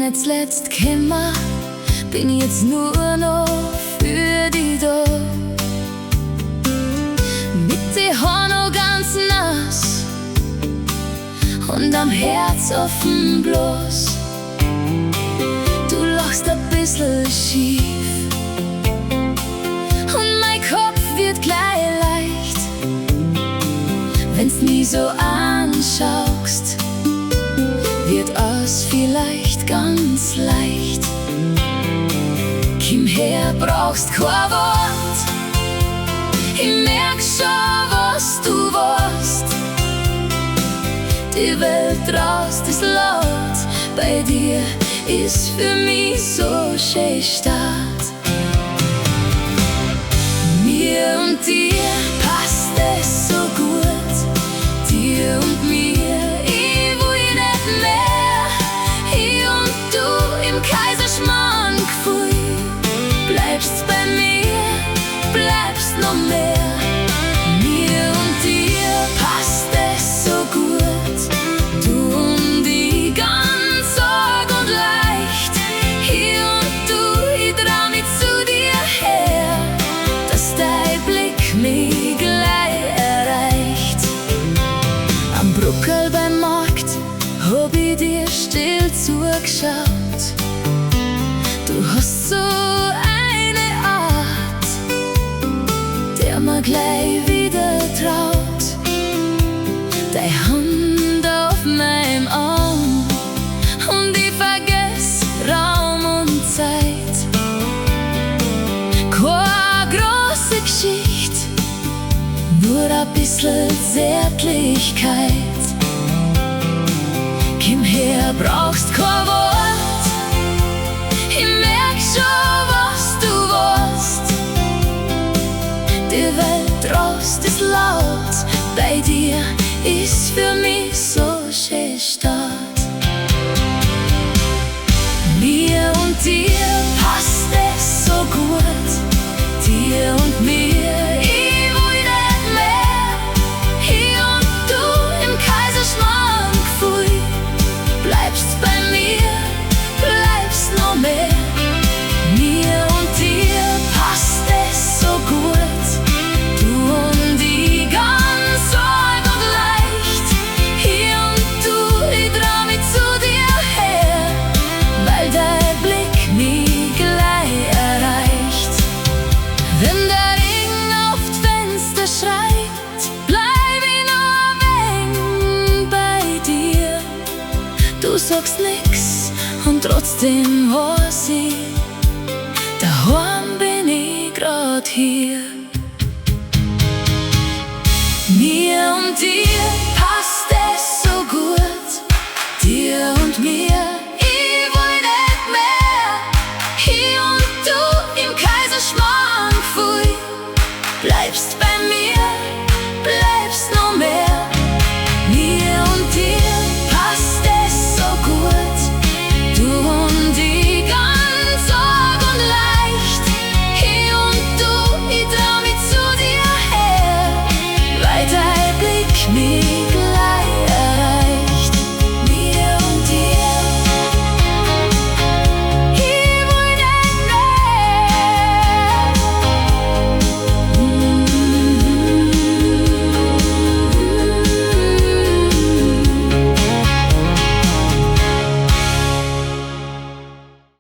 nicht zuletzt gekommen, bin jetzt nur noch für dich da. Mit den Haaren noch ganz nass und am Herz offen bloß. Du lachst ein bisschen schief und mein Kopf wird gleich leicht, wenn's mich so anschaust, wird es vielleicht ganz leicht. Komm her, brauchst kein Wort, ich merk schon, was du warst. Die Welt draußen ist laut, bei dir ist für mich so schön Start. Mir und dir passt es so gut, dir und mir, ich will nicht mehr. Ich und du im Kaiserschmarrn-Gefühl, bleibst bei mir, bleibst noch mehr. Mir und dir passt es so gut, du und ich ganz arg und leicht. Ich und du, ich trau mich zu dir her, dass dein Blick mich gleich erreicht. Am Bruckerl beim Markt hab ich dir still zugeschaut. Du hast so eine Art, der mir gleich wieder traut. Deine Hand auf meinem Arm und ich vergess Raum und Zeit. Keine große Geschichte, nur ein bisschen Zärtlichkeit. Komm her, brauchst kein Wort, ich merk schon, was du warst. Die Welt draußen ist laut, bei dir ist für mich so schön Start. Mir und dir passt es so gut, dir und mir, ich will nicht mehr. Ich und du im Kaiserschmarrn-Gefühl, bleibst bei mir, bleibst noch mehr. Mir und dir passt es so gut, du und ich ganz arg und leicht. Ich und du, ich trau mich zu dir her, weil dein Blick mich gleich erreicht. Wenn der Regen auf die Fenster schreit, bleib ich noch ein wenig bei dir. Du sagst nix und trotzdem weiß ich, daheim bin ich grad hier. Mir und dir